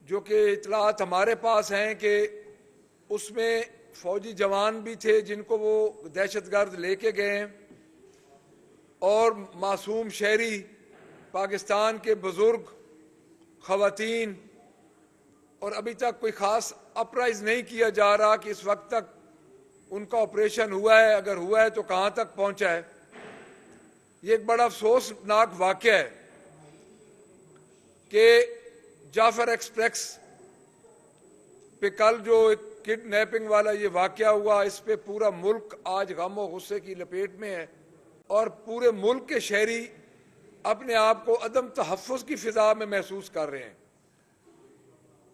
जो कि इतलात हमारे पास हैं कि उसमें फौजी जवान भी थे जिनको वो दहशतगर्द लेके गए हैं और मासूम शहरी पाकिस्तान के बुजुर्ग, खवातीन, और अभी तक कोई ख़ास अपराइज नहीं किया जा रहा कि इस वक्त तक उनका ऑपरेशन हुआ है, अगर हुआ है तो कहाँ तक पहुँचा है। ये एक बड़ा अफसोसनाक वाक़या है कि जाफर एक्सप्रेस पे कल जो एक किडनैपिंग वाला ये वाक़या हुआ, इस पे पूरा मुल्क आज गम और गुस्से की लपेट में है और पूरे मुल्क के शहरी अपने आप को अदम तहफ़्फ़ुज़ की फ़िज़ा में महसूस कर रहे हैं।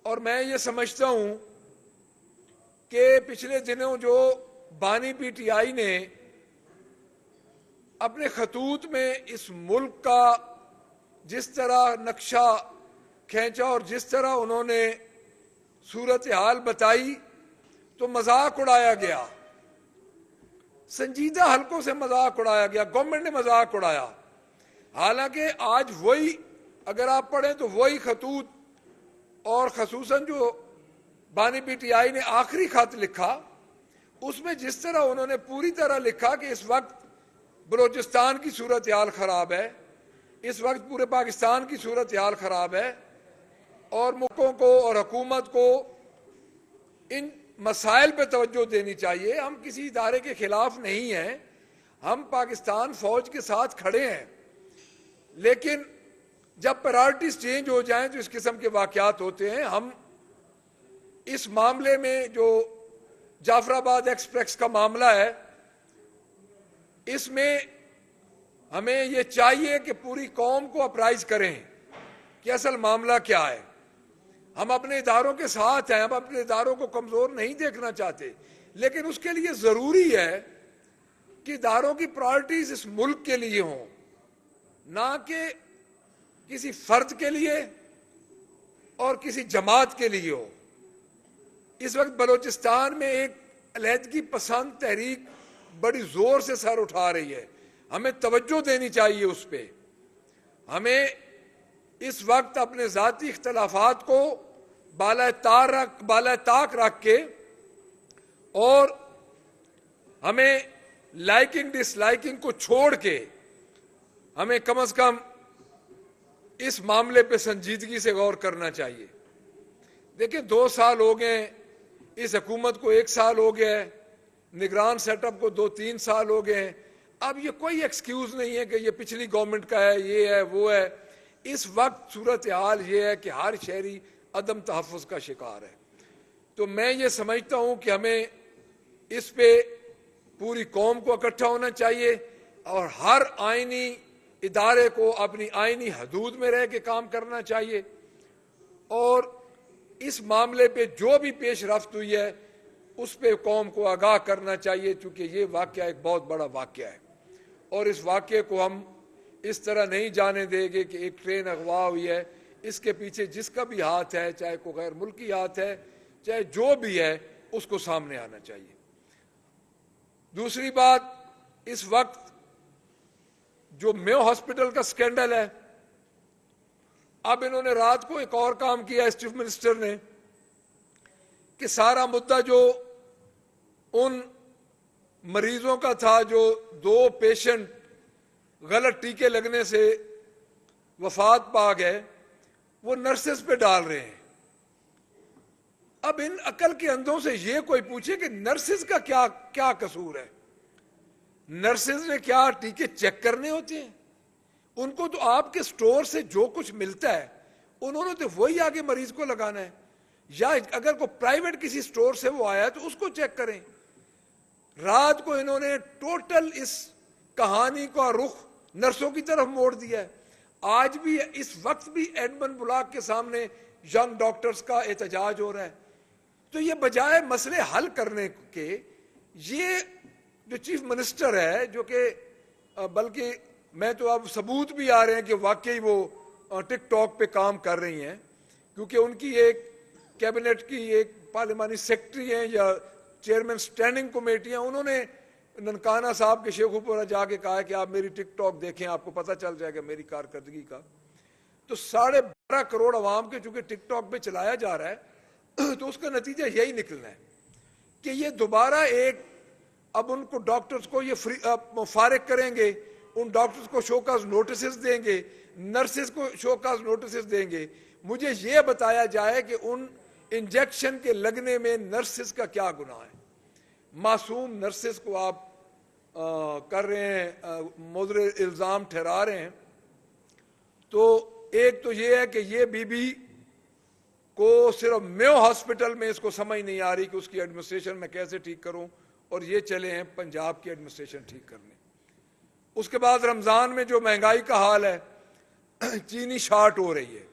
और मैं ये समझता हूँ कि पिछले दिनों जो बानी पीटीआई ने अपने खतूत में इस मुल्क का जिस तरह नक्शा खींचा और जिस तरह उन्होंने सूरत हाल बताई, तो मजाक उड़ाया गया, संजीदा हलकों से मजाक उड़ाया गया, गवर्नमेंट ने मजाक उड़ाया। हालांकि आज वही अगर आप पढ़ें तो वही खतूत और खसूसन जो बानी पीटीआई ने आखिरी खत लिखा, उसमें जिस तरह उन्होंने पूरी तरह लिखा कि इस वक्त बलोचिस्तान की सूरत हाल ख़राब है, इस वक्त पूरे पाकिस्तान की सूरत हाल ख़राब है और मुल्कों को और हुकूमत को इन मसाइल पे तवज्जो देनी चाहिए। हम किसी इदारे के खिलाफ नहीं हैं, हम पाकिस्तान फौज के साथ खड़े हैं, लेकिन जब प्रायोरिटीज चेंज हो जाएं तो इस किस्म के वाक़यात होते हैं। हम इस मामले में जो जाफराबाद एक्सप्रेस का मामला है, इसमें हमें ये चाहिए कि पूरी कौम को अपराइज करें कि असल मामला क्या है। हम अपने इदारों के साथ हैं, हम अपने इदारों को कमज़ोर नहीं देखना चाहते, लेकिन उसके लिए ज़रूरी है कि इदारों की प्रायोरिटीज इस मुल्क के लिए हों, ना कि किसी फर्द के लिए और किसी जमात के लिए हो। इस वक्त बलोचिस्तान में एक अलहदगी पसंद तहरीक बड़ी जोर से सर उठा रही है, हमें तवज्जो देनी चाहिए उस पर। हमें इस वक्त अपने ज़ाती इख्तलाफात को बाला ताक रख के और हमें लाइकिंग डिसलाइकिंग को छोड़ के हमें कम से कम इस मामले पे संजीदगी से गौर करना चाहिए। देखिए 2 साल हो गए, इस हुकूमत को 1 साल हो गया है, निगरान सेटअप को 2-3 साल हो गए हैं। अब ये कोई एक्सक्यूज नहीं है कि ये पिछली गवर्नमेंट का है, ये है वो है। इस वक्त सूरत हाल ये है कि हर शहरी अदम तहफ़्फ़ुज़ का शिकार है। तो मैं ये समझता हूँ कि हमें इस पे पूरी कौम को इकट्ठा होना चाहिए और हर आइनी इदारे को अपनी आइनी हदूद में रह के काम करना चाहिए और इस मामले पे जो भी पेश रफ्त हुई है उस पे कौम को आगाह करना चाहिए, चूँकि ये वाक़या एक बहुत बड़ा वाक़या है और इस वाक़े को हम इस तरह नहीं जाने देंगे कि एक ट्रेन अगवा हुई है, इसके पीछे जिसका भी हाथ है, चाहे कोई गैर मुल्की हाथ है, चाहे जो भी है, उसको सामने आना चाहिए। दूसरी बात, इस वक्त जो मेयो हॉस्पिटल का स्कैंडल है, अब इन्होंने रात को एक और काम किया चीफ मिनिस्टर ने कि सारा मुद्दा जो उन मरीजों का था जो 2 पेशेंट गलत टीके लगने से वफात पा गए, वो नर्सेस पे डाल रहे हैं। अब इन अकल के अंधों से ये कोई पूछे कि नर्सेस का क्या क्या कसूर है? नर्सेस ने क्या टीके चेक करने होते हैं? उनको तो आपके स्टोर से जो कुछ मिलता है उन्होंने तो वही आगे मरीज को लगाना है, या अगर कोई प्राइवेट किसी स्टोर से वो आया तो उसको चेक करें। रात को इन्होंने टोटल इस कहानी का रुख नर्सों की तरफ मोड़ दिया है। आज भी इस वक्त भी एडमंड ब्लॉक के सामने यंग डॉक्टर्स का एहतजाज हो रहा है। तो ये बजाय मसले हल करने के, ये जो चीफ मिनिस्टर है, जो कि बल्कि मैं तो अब सबूत भी आ रहे हैं कि वाकई वो टिकटॉक पे काम कर रही हैं, क्योंकि उनकी एक कैबिनेट की एक पार्लिमानी सेक्रेटरी हैं या चेयरमैन स्टैंडिंग कमेटियां, उन्होंने ननकाना साहब के शेखुपुरा जाके कहा कि आप मेरी टिकटॉक देखें, आपको पता चल जाएगा मेरी कारकर्दगी का। तो 12.5 करोड़ अवाम के चूंकि टिकटॉक पे चलाया जा रहा है तो उसका नतीजा यही निकलना है कि ये दोबारा एक, अब उनको डॉक्टर्स को ये फारिग करेंगे, उन डॉक्टर्स को शोकाज नोटिस देंगे, नर्सेज को शोकाज नोटिस देंगे। मुझे ये बताया जाए कि उन इंजेक्शन के लगने में नर्सेज का क्या गुनाह है। मासूम नर्सेज को आप कर रहे हैं, मुजर इल्ज़ाम ठहरा रहे हैं। तो एक तो ये है कि ये बीबी को सिर्फ मेयो हॉस्पिटल में इसको समझ नहीं आ रही कि उसकी एडमिनिस्ट्रेशन मैं कैसे ठीक करूं, और ये चले हैं पंजाब की एडमिनिस्ट्रेशन ठीक करने। उसके बाद रमज़ान में जो महंगाई का हाल है, चीनी शार्ट हो रही है,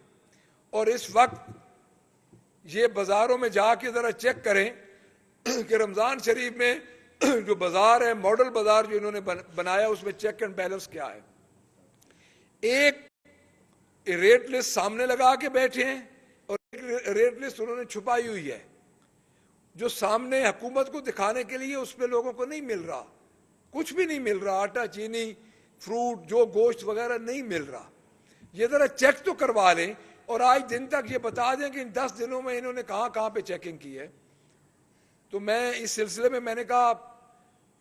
और इस वक्त ये बाज़ारों में जाके ज़रा चेक करें कि रमज़ान शरीफ में जो बाज़ार है, मॉडल बाज़ार जो इन्होंने बनाया, उसमें चेक एंड बैलेंस क्या है। एक रेट लिस्ट सामने लगा के बैठे हैं और एक रेट लिस्ट उन्होंने छुपाई हुई है, जो सामने हुकूमत को दिखाने के लिए उस पर लोगों को नहीं मिल रहा, कुछ भी नहीं मिल रहा। आटा, चीनी, फ्रूट, जो गोश्त वगैरह नहीं मिल रहा। ये ज़रा चेक तो करवा लें और आज दिन तक ये बता दें कि इन 10 दिनों में इन्होंने कहाँ कहाँ पे चेकिंग की है। तो मैं इस सिलसिले में मैंने कहा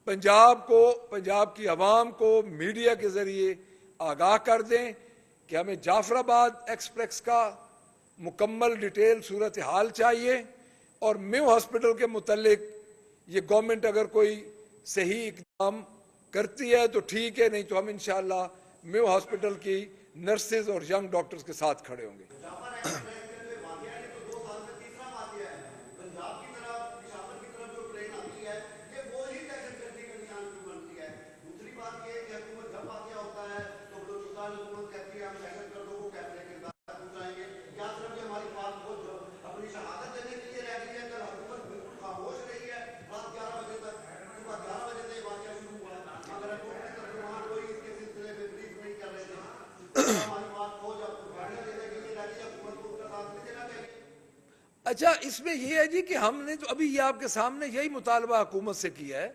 पंजाब को, पंजाब की आवाम को मीडिया के ज़रिए आगाह कर दें कि हमें जाफराबाद एक्सप्रेस का मुकम्मल डिटेल सूरत हाल चाहिए, और मेयो हॉस्पिटल के मुतल्लिक ये गवर्नमेंट अगर कोई सही इकदाम करती है तो ठीक है, नहीं तो हम इंशाअल्लाह मेयो हॉस्पिटल की नर्सेज और यंग डॉक्टर्स के साथ खड़े होंगे। अच्छा, इसमें यह है जी कि हमने तो अभी ये आपके सामने यही मुतालबा हुकूमत से किया है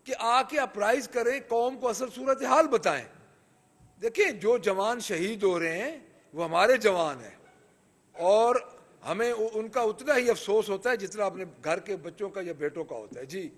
कि आके अप्राइज करें, कौम को असल सूरत हाल बताएं। देखिए, जो जवान शहीद हो रहे हैं वो हमारे जवान हैं, और हमें उनका उतना ही अफसोस होता है जितना अपने घर के बच्चों का या बेटों का होता है। जी।